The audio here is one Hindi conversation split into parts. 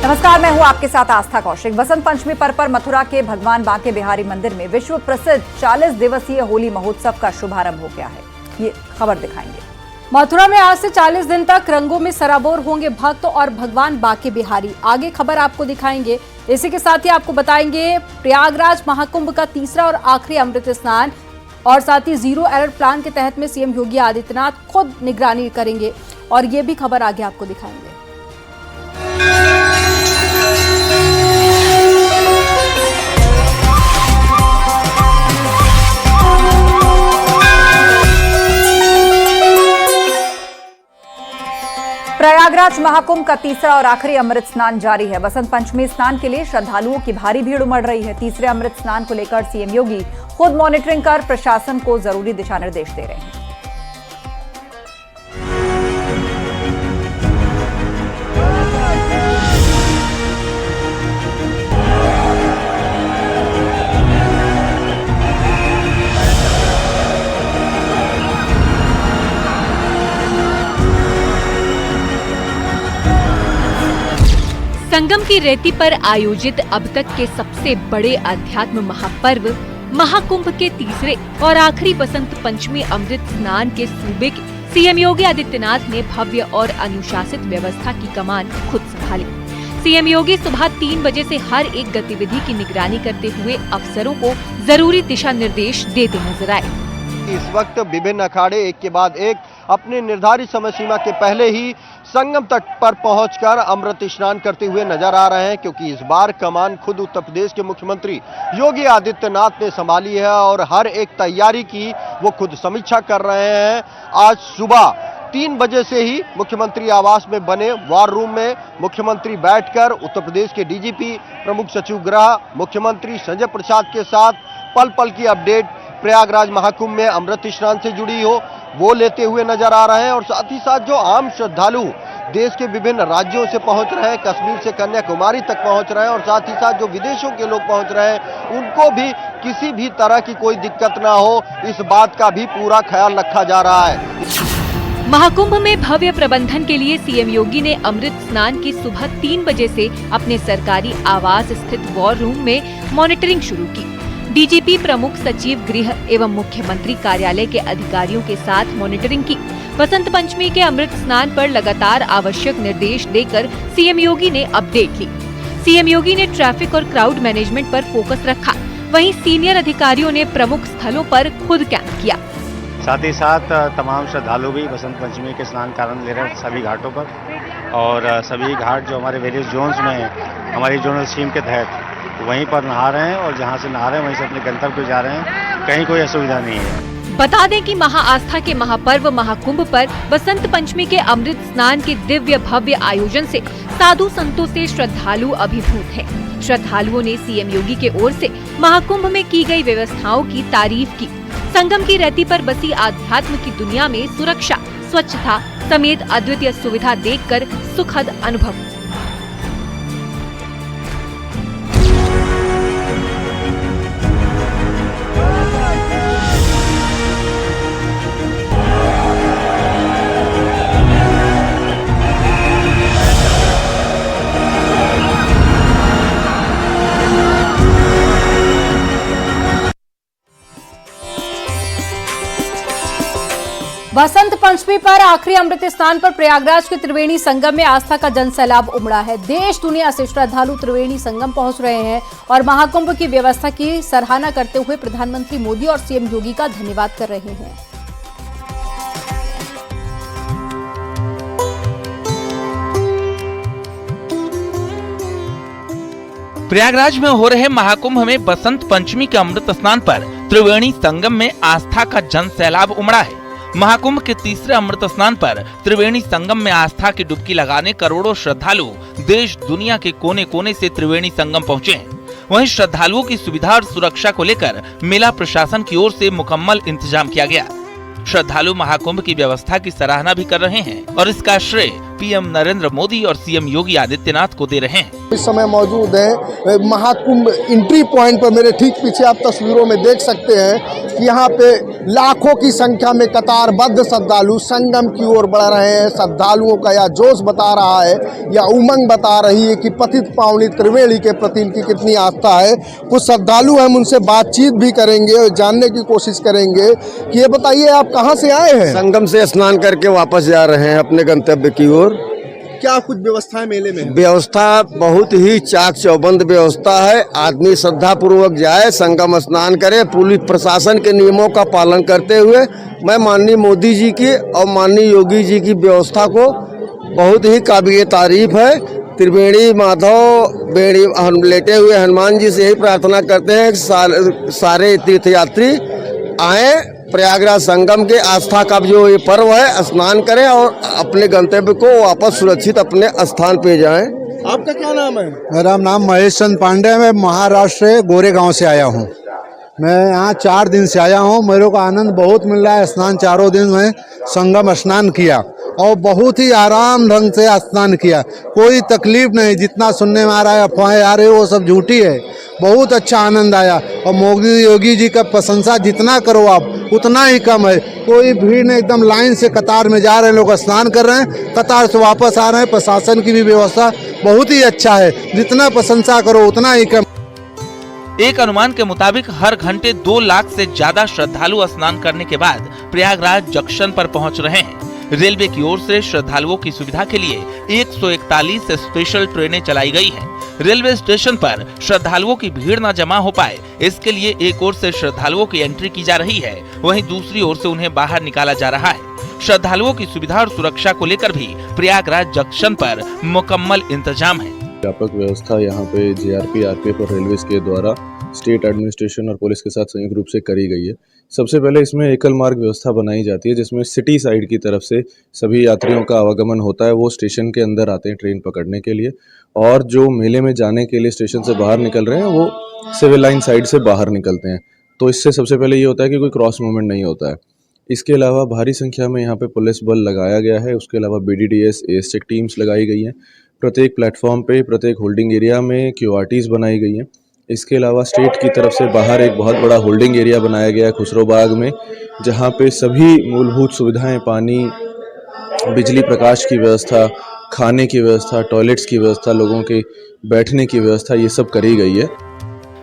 नमस्कार, मैं हूं आपके साथ आस्था कौशिक। बसंत पंचमी पर मथुरा के भगवान बांके बिहारी मंदिर में विश्व प्रसिद्ध 40 दिवसीय होली महोत्सव का शुभारंभ हो गया है। ये खबर दिखाएंगे। मथुरा में आज से 40 दिन तक रंगों में सराबोर होंगे भक्त और भगवान बांके बिहारी। आगे खबर आपको दिखाएंगे। इसी के साथ ही आपको बताएंगे प्रयागराज महाकुंभ का तीसरा और आखिरी अमृत स्नान और साथ ही जीरो एरर प्लान के तहत में सीएम योगी आदित्यनाथ खुद निगरानी करेंगे और ये भी खबर आगे आपको दिखाएंगे। प्रयागराज महाकुंभ का तीसरा और आखिरी अमृत स्नान जारी है। बसंत पंचमी स्नान के लिए श्रद्धालुओं की भारी भीड़ उमड़ रही है। तीसरे अमृत स्नान को लेकर सीएम योगी खुद मॉनिटरिंग कर प्रशासन को जरूरी दिशा निर्देश दे रहे हैं। संगम की रेती पर आयोजित अब तक के सबसे बड़े अध्यात्म महापर्व महाकुंभ के तीसरे और आखिरी बसंत पंचमी अमृत स्नान के सूबे के सीएम योगी आदित्यनाथ ने भव्य और अनुशासित व्यवस्था की कमान खुद संभाली। सीएम योगी सुबह 3 बजे से हर एक गतिविधि की निगरानी करते हुए अफसरों को जरूरी दिशा निर्देश देते नजर आए। इस वक्त विभिन्न अखाड़े एक के बाद एक अपने निर्धारित समय सीमा के पहले ही संगम तट पर पहुंचकर अमृत स्नान करते हुए नजर आ रहे हैं, क्योंकि इस बार कमान खुद उत्तर प्रदेश के मुख्यमंत्री योगी आदित्यनाथ ने संभाली है और हर एक तैयारी की वो खुद समीक्षा कर रहे हैं। आज सुबह 3 बजे से ही मुख्यमंत्री आवास में बने वॉर रूम में मुख्यमंत्री बैठकर उत्तर प्रदेश के डीजीपी, प्रमुख सचिव गृह, मुख्यमंत्री संजय प्रसाद के साथ पल पल की अपडेट प्रयागराज महाकुंभ में अमृत स्नान से जुड़ी हो वो लेते हुए नजर आ रहे हैं। और साथ ही साथ जो आम श्रद्धालु देश के विभिन्न राज्यों से पहुंच रहे हैं, कश्मीर से कन्याकुमारी तक पहुंच रहे हैं और साथ ही साथ जो विदेशों के लोग पहुंच रहे हैं, उनको भी किसी भी तरह की कोई दिक्कत ना हो, इस बात का भी पूरा ख्याल रखा जा रहा है। महाकुंभ में भव्य प्रबंधन के लिए सीएम योगी ने अमृत स्नान की सुबह 3 बजे से अपने सरकारी आवास स्थित वॉर रूम में मॉनिटरिंग शुरू की। डीजीपी, प्रमुख सचिव गृह एवं मुख्यमंत्री कार्यालय के अधिकारियों के साथ मॉनिटरिंग की। बसंत पंचमी के अमृत स्नान पर लगातार आवश्यक निर्देश देकर सीएम योगी ने अपडेट ली। सीएम योगी ने ट्रैफिक और क्राउड मैनेजमेंट पर फोकस रखा। वहीं सीनियर अधिकारियों ने प्रमुख स्थलों पर खुद कैंप किया। साथ ही साथ तमाम श्रद्धालु भी बसंत पंचमी के स्नान का आनंद ले रहे हैं सभी घाटों पर, और सभी घाट जो हमारे वेरियस जोन्स में हैं, हमारी जोनल स्कीम के तहत वहीं पर नहा रहे हैं और जहां से नहा रहे हैं वहीं से अपने गंतव्य पे जा रहे हैं। कहीं कोई असुविधा नहीं है। बता दें कि महाआस्था के महापर्व महाकुंभ पर बसंत पंचमी के अमृत स्नान के दिव्य भव्य आयोजन से साधु संतों से श्रद्धालु अभिभूत हैं। श्रद्धालुओं ने सीएम योगी के ओर से महाकुंभ में की गई व्यवस्थाओं की तारीफ की। संगम की रेती पर बसी आध्यात्म की दुनिया में सुरक्षा, स्वच्छता समेत अद्वितीय सुविधा देखकर सुखद अनुभव। बसंत पंचमी पर आखिरी अमृत स्नान पर प्रयागराज के त्रिवेणी संगम में आस्था का जनसैलाब उमड़ा है। देश दुनिया से श्रद्धालु त्रिवेणी संगम पहुंच रहे हैं और महाकुंभ की व्यवस्था की सराहना करते हुए प्रधानमंत्री मोदी और सीएम योगी का धन्यवाद कर रहे हैं। प्रयागराज में हो रहे महाकुंभ में बसंत पंचमी के अमृत स्नान पर त्रिवेणी संगम में आस्था का जनसैलाब उमड़ा है। महाकुंभ के तीसरे अमृत स्नान पर त्रिवेणी संगम में आस्था की डुबकी लगाने करोड़ों श्रद्धालु देश दुनिया के कोने कोने से त्रिवेणी संगम पहुंचे हैं। वहीं श्रद्धालुओं की सुविधा और सुरक्षा को लेकर मेला प्रशासन की ओर से मुकम्मल इंतजाम किया गया। श्रद्धालु महाकुंभ की व्यवस्था की सराहना भी कर रहे हैं और इसका श्रेय पीएम नरेंद्र मोदी और सीएम योगी आदित्यनाथ को दे रहे हैं। इस समय मौजूद है महाकुंभ एंट्री पॉइंट पर। मेरे ठीक पीछे आप तस्वीरों में देख सकते हैं कि यहाँ पे लाखों की संख्या में कतारबद्ध श्रद्धालु संगम की ओर बढ़ रहे हैं। श्रद्धालुओं का यह जोश बता रहा है या उमंग बता रही है कि पतित पावनी त्रिवेणी के प्रति इनकी कितनी आस्था है। कुछ श्रद्धालु हम उनसे बातचीत भी करेंगे और जानने की कोशिश करेंगे कि ये बताइए आप कहाँ से आए हैं? संगम से स्नान करके वापस जा रहे हैं अपने गंतव्य की ओर। क्या कुछ व्यवस्थाएं मेले में? व्यवस्था बहुत ही चाक चौबंद व्यवस्था है। आदमी श्रद्धा पूर्वक जाए, संगम स्नान करे, पुलिस प्रशासन के नियमों का पालन करते हुए। मैं माननीय मोदी जी की और माननीय योगी जी की व्यवस्था को बहुत ही काबिल तारीफ है। त्रिवेणी माधव बेड़ी लेटे हुए हनुमान जी से यही प्रार्थना करते हैं कि सारे तीर्थयात्री आए, प्रयागराज संगम के आस्था का जो ये पर्व है स्नान करें और अपने गंतव्य को वापस सुरक्षित अपने स्थान पे जाएं। आपका क्या नाम है? मेरा नाम महेश चंद पांडे है। मैं महाराष्ट्र गोरेगांव से आया हूँ। मैं यहाँ 4 दिन से आया हूँ। मेरे को आनंद बहुत मिल रहा है। स्नान 4 दिन में संगम स्नान किया और बहुत ही आराम ढंग से स्नान किया, कोई तकलीफ नहीं। जितना सुनने में आ रहा है अफवाहें आ रही है वो सब झूठी है। बहुत अच्छा आनंद आया और मोदी योगी जी का प्रशंसा जितना करो आप उतना ही कम है। कोई भीड़ नहीं, एकदम लाइन से कतार में जा रहे हैं, लोग स्नान कर रहे हैं, कतार से वापस आ रहे हैं। प्रशासन की भी व्यवस्था बहुत ही अच्छा है, जितना प्रशंसा करो उतना ही कम। एक अनुमान के मुताबिक हर घंटे 2 लाख से ज्यादा श्रद्धालु स्नान करने के बाद प्रयागराज जंक्शन पर पहुंच रहे हैं। रेलवे की ओर से श्रद्धालुओं की सुविधा के लिए 141 स्पेशल ट्रेनें चलाई गई हैं। रेलवे स्टेशन पर श्रद्धालुओं की भीड़ न जमा हो पाए, इसके लिए एक ओर से श्रद्धालुओं की एंट्री की जा रही है, वहीं दूसरी ओर से उन्हें बाहर निकाला जा रहा है। श्रद्धालुओं की सुविधा और सुरक्षा को लेकर भी प्रयागराज जंक्शन पर मुकम्मल इंतजाम है। व्यापक व्यवस्था यहाँ पे जीआरपी, आरपीएफ और रेलवेज के द्वारा स्टेट एडमिनिस्ट्रेशन और पुलिस के साथ संयुक्त रूप से करी गई है। सबसे पहले इसमें एकल मार्ग व्यवस्था बनाई जाती है, जिसमें सिटी साइड की तरफ से सभी यात्रियों का आवागमन होता है। वो स्टेशन के अंदर आते हैं ट्रेन पकड़ने के लिए, और जो मेले में जाने के लिए स्टेशन से बाहर निकल रहे हैं वो सिविल लाइन साइड से बाहर निकलते हैं। तो इससे सबसे पहले ये होता है कि कोई क्रॉस मूवमेंट नहीं होता है। इसके अलावा भारी संख्या में यहाँ पे पुलिस बल लगाया गया है। उसके अलावा BDDS, ASTEC टीम्स लगाई गई हैं। प्रत्येक प्लेटफॉर्म पे, प्रत्येक होल्डिंग एरिया में QRTs बनाई गई हैं। इसके अलावा स्टेट की तरफ से बाहर एक बहुत बड़ा होल्डिंग एरिया बनाया गया है खुसरो बाग में, जहाँ पे सभी मूलभूत सुविधाएं, पानी, बिजली, प्रकाश की व्यवस्था, खाने की व्यवस्था, टॉयलेट्स की व्यवस्था, लोगों के बैठने की व्यवस्था, ये सब करी गई है।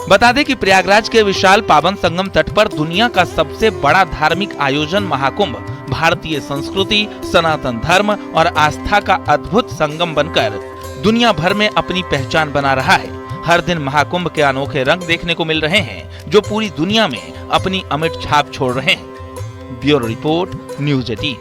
बता दें कि प्रयागराज के विशाल पावन संगम तट पर दुनिया का सबसे बड़ा धार्मिक आयोजन महाकुंभ भारतीय संस्कृति, सनातन धर्म और आस्था का अद्भुत संगम बनकर दुनिया भर में अपनी पहचान बना रहा है। हर दिन महाकुंभ के अनोखे रंग देखने को मिल रहे हैं, जो पूरी दुनिया में अपनी अमिट छाप छोड़ रहे हैं। Bureau report, news 18।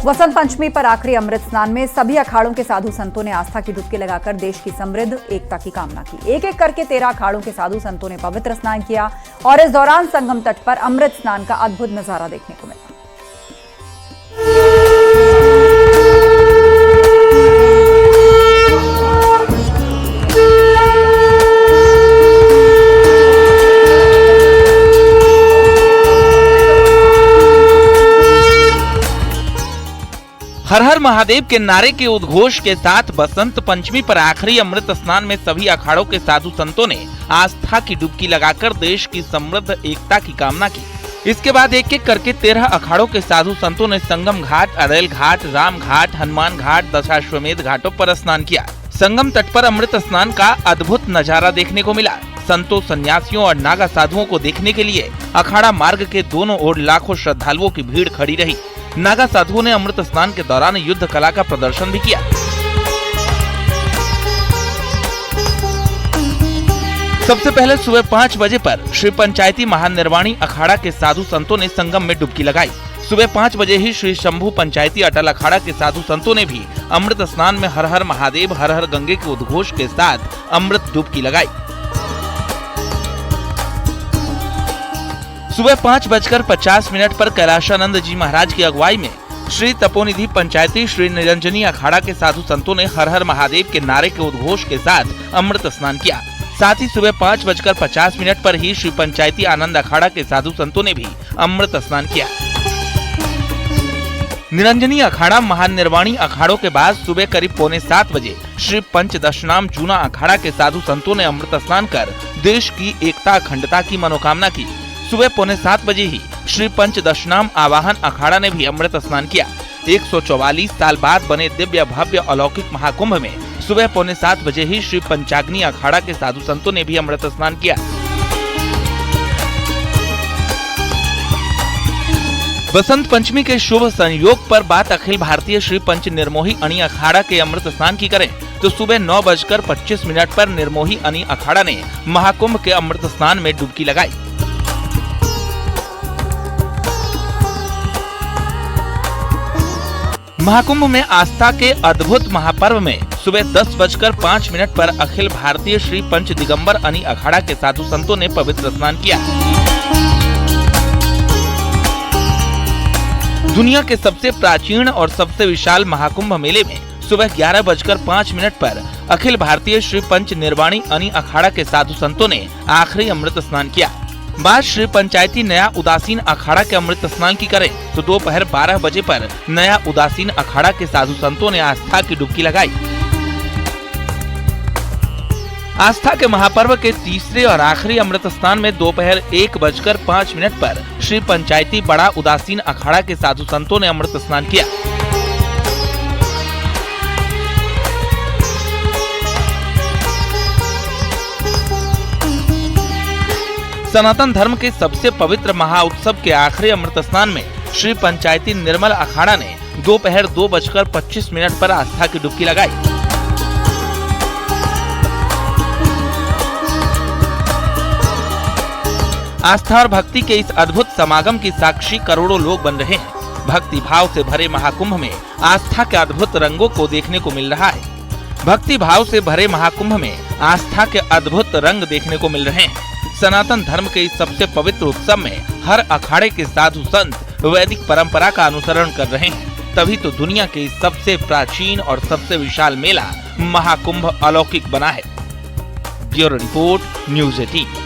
Vasant Panchami पर आखिरी अमृत स्नान में सभी अखाड़ों के साधु संतों ने आस्था की डुबकी लगाकर देश की समृद्ध एकता की कामना की। एक एक करके 13 अखाड़ों के साधु संतों ने पवित्र स्नान किया और इस दौरान संगम तट पर अमृत स्नान का अद्भुत नजारा देखने को मिला। हर हर महादेव के नारे के उद्घोष के साथ बसंत पंचमी पर आखिरी अमृत स्नान में सभी अखाड़ों के साधु संतों ने आस्था की डुबकी लगाकर देश की समृद्ध एकता की कामना की। इसके बाद एक एक करके 13 अखाड़ों के साधु संतों ने संगम घाट, अरेल घाट, राम घाट, हनुमान घाट, दशाश्वमेध घाटों पर स्नान किया। संगम तट पर अमृत स्नान का अद्भुत नजारा देखने को मिला। संतों, सन्यासियों और नागा साधुओं को देखने के लिए अखाड़ा मार्ग के दोनों ओर लाखों श्रद्धालुओं की भीड़ खड़ी रही। नागा साधुओं ने अमृत स्नान के दौरान युद्ध कला का प्रदर्शन भी किया। सबसे पहले सुबह 5 बजे पर श्री पंचायती महानिर्वाणी अखाड़ा के साधु संतों ने संगम में डुबकी लगाई। सुबह 5 बजे ही श्री शंभू पंचायती अटल अखाड़ा के साधु संतों ने भी अमृत स्नान में हर हर महादेव, हर हर गंगे के उद्घोष के साथ अमृत डुबकी लगाई। सुबह 5:50 पर कैलाशानंद जी महाराज की अगुवाई में श्री तपोनिधि पंचायती श्री निरंजनी अखाड़ा के साधु संतों ने हर हर महादेव के नारे के उद्घोष के साथ अमृत स्नान किया। साथ ही सुबह 5:50 पर ही श्री पंचायती आनंद अखाड़ा के साधु संतों ने भी अमृत स्नान किया। निरंजनी अखाड़ा महानिर्वाणी अखाड़ों के बाद सुबह करीब 6:45 बजे श्री पंचदशनाम जूना अखाड़ा के साधु संतों ने अमृत स्नान कर देश की एकता अखंडता की मनोकामना की। सुबह 6:45 बजे ही श्री पंचदशनाम आवाहन अखाड़ा ने भी अमृत स्नान किया। 144 साल बाद बने दिव्य भव्य अलौकिक महाकुंभ में सुबह 6:45 बजे ही श्री पंचाग्नि अखाड़ा के साधु संतों ने भी अमृत स्नान किया। बसंत पंचमी के शुभ संयोग पर बात अखिल भारतीय श्री पंच निर्मोही अणी अखाड़ा के अमृत स्नान की करें तो सुबह 9:25 पर निर्मोही अणी अखाड़ा ने महाकुंभ के अमृत स्नान में डुबकी लगाई। महाकुंभ में आस्था के अद्भुत महापर्व में सुबह 10:05 पर अखिल भारतीय श्री पंच दिगंबर अणी अखाड़ा के साधु संतों ने पवित्र स्नान किया। दुनिया के सबसे प्राचीन और सबसे विशाल महाकुंभ मेले में सुबह 11:05 पर अखिल भारतीय श्री पंच निर्वाणी अणी अखाड़ा के साधु संतों ने आखिरी अमृत स्नान किया। बाद श्री पंचायती नया उदासीन अखाड़ा के अमृत स्नान की करें तो दोपहर 12 बजे पर नया उदासीन अखाड़ा के साधु संतों ने आस्था की डुबकी लगाई। आस्था के महापर्व के तीसरे और आखिरी अमृत स्नान में दोपहर 1:05 पर श्री पंचायती बड़ा उदासीन अखाड़ा के साधु संतों ने अमृत स्नान किया। सनातन धर्म के सबसे पवित्र महाउत्सव के आखिरी अमृत स्नान में श्री पंचायती निर्मल अखाड़ा ने दोपहर 2:25 पर आस्था की डुबकी लगाई। आस्था और भक्ति के इस अद्भुत समागम की साक्षी करोड़ों लोग बन रहे हैं। भक्ति भाव से भरे महाकुंभ में आस्था के अद्भुत रंगों को देखने को मिल रहा है। भक्ति भाव से भरे महाकुंभ में आस्था के अद्भुत रंग देखने को मिल रहे हैं। सनातन धर्म के इस सबसे पवित्र उत्सव में हर अखाड़े के साधु संत वैदिक परंपरा का अनुसरण कर रहे हैं, तभी तो दुनिया के इस सबसे प्राचीन और सबसे विशाल मेला महाकुंभ अलौकिक बना है। Bureau report, news 18।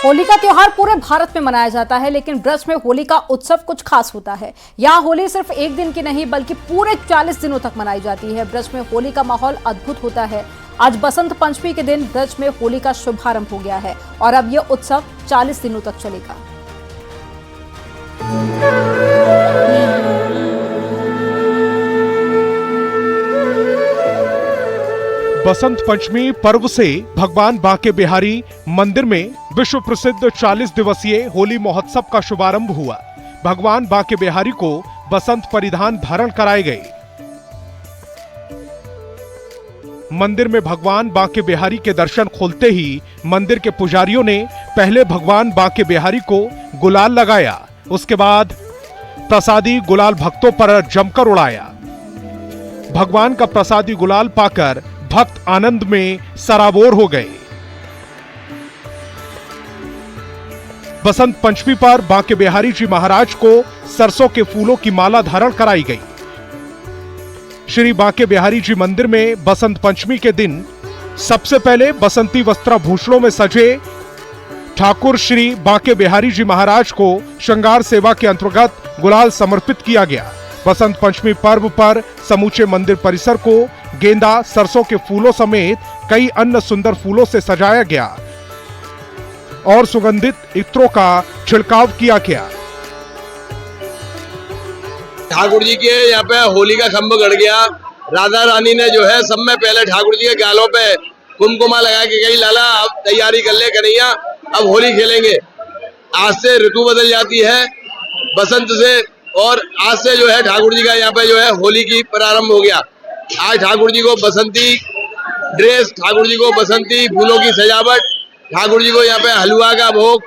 होली का त्योहार पूरे भारत में मनाया जाता है, लेकिन ब्रज में होली का उत्सव कुछ खास होता है। यहाँ होली सिर्फ एक दिन की नहीं बल्कि पूरे 40 दिनों तक मनाई जाती है। ब्रज में होली का माहौल अद्भुत होता है। आज बसंत पंचमी के दिन ब्रज में होली का शुभारंभ हो गया है और अब यह उत्सव 40 दिनों तक चलेगा। बसंत पंचमी पर्व से भगवान बांके बिहारी मंदिर में विश्व प्रसिद्ध 40 दिवसीय होली महोत्सव का शुभारंभ हुआ। भगवान बांके बिहारी को बसंत परिधान धारण कराए गए। मंदिर में भगवान बांके बिहारी के दर्शन खोलते ही मंदिर के पुजारियों ने पहले भगवान बांके बिहारी को गुलाल लगाया, उसके बाद प्रसादी गुलाल भक्तों पर जमकर उड़ाया। भगवान का प्रसादी गुलाल पाकर भक्त आनंद में सराबोर हो गए। बसंत पंचमी पर बांके बिहारी जी महाराज को सरसों के फूलों की माला धारण कराई गई। श्री बांके बिहारी जी मंदिर में बसंत पंचमी के दिन सबसे पहले बसंती वस्त्राभूषणों में सजे ठाकुर श्री बांके बिहारी जी महाराज को श्रृंगार सेवा के अंतर्गत गुलाल समर्पित किया गया। बसंत पंचमी पर्व पर समूचे मंदिर परिसर को गेंदा, सरसों के फूलों समेत कई अन्य सुंदर फूलों से सजाया गया और सुगंधित इत्रों का छिड़काव किया गया। ठाकुर जी के यहाँ पे होली का खंभ गड़ गया। राधा रानी ने जो है सब में पहले ठाकुर जी के गालों पे कुमकुमा लगा के गई, लाला अब तैयारी कर ले कन्हैया, अब होली खेलेंगे। आज से ऋतु बदल जाती है बसंत से, और आज से जो है ठाकुर जी का यहाँ पे जो है होली की प्रारंभ हो गया। आज ठाकुर जी को बसंती ड्रेस, ठाकुर जी को बसंती फूलों की सजावट, ठाकुर जी को यहाँ पे हलवा का भोग,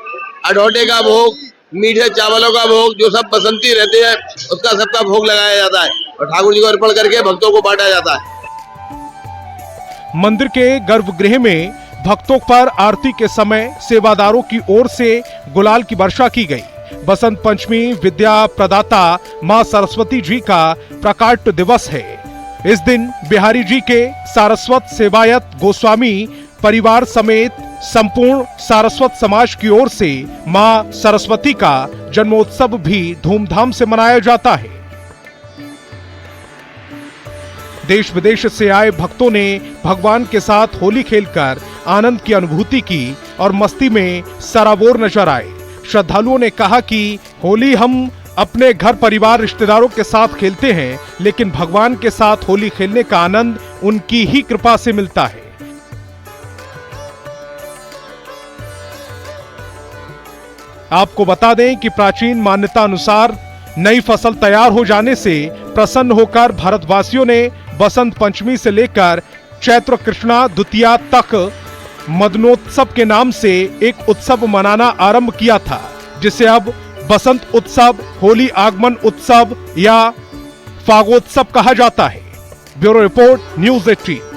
अडोटे का भोग, मीठे चावलों का भोग, जो सब बसंती रहते हैं उसका सबका भोग लगाया जाता है और ठाकुर जी को अर्पण करके भक्तों को बांटा जाता है। मंदिर के गर्भगृह में भक्तों पर आरती के समय सेवादारों की ओर से गुलाल की वर्षा की गई। बसंत पंचमी विद्या प्रदाता मां सरस्वती जी का प्रकाट्य दिवस है। इस दिन बिहारी जी के सारस्वत सेवायत गोस्वामी परिवार समेत संपूर्ण सारस्वत समाज की ओर से मां सरस्वती का जन्मोत्सव भी धूमधाम से मनाया जाता है। देश विदेश से आए भक्तों ने भगवान के साथ होली खेलकर आनंद की अनुभूति की और मस्ती में सराबोर नजर आए। श्रद्धालुओं ने कहा कि होली हम अपने घर परिवार रिश्तेदारों के साथ खेलते हैं, लेकिन भगवान के साथ होली खेलने का आनंद उनकी ही कृपा से मिलता है। आपको बता दें कि प्राचीन मान्यता अनुसार नई फसल तैयार हो जाने से प्रसन्न होकर भारतवासियों ने बसंत पंचमी से लेकर चैत्र कृष्णा द्वितीया तक मदनोत्सव के नाम से एक उत्सव मनाना आरंभ किया था, जिसे अब बसंत उत्सव, होली आगमन उत्सव या फागोत्सव कहा जाता है। Bureau report, news 18।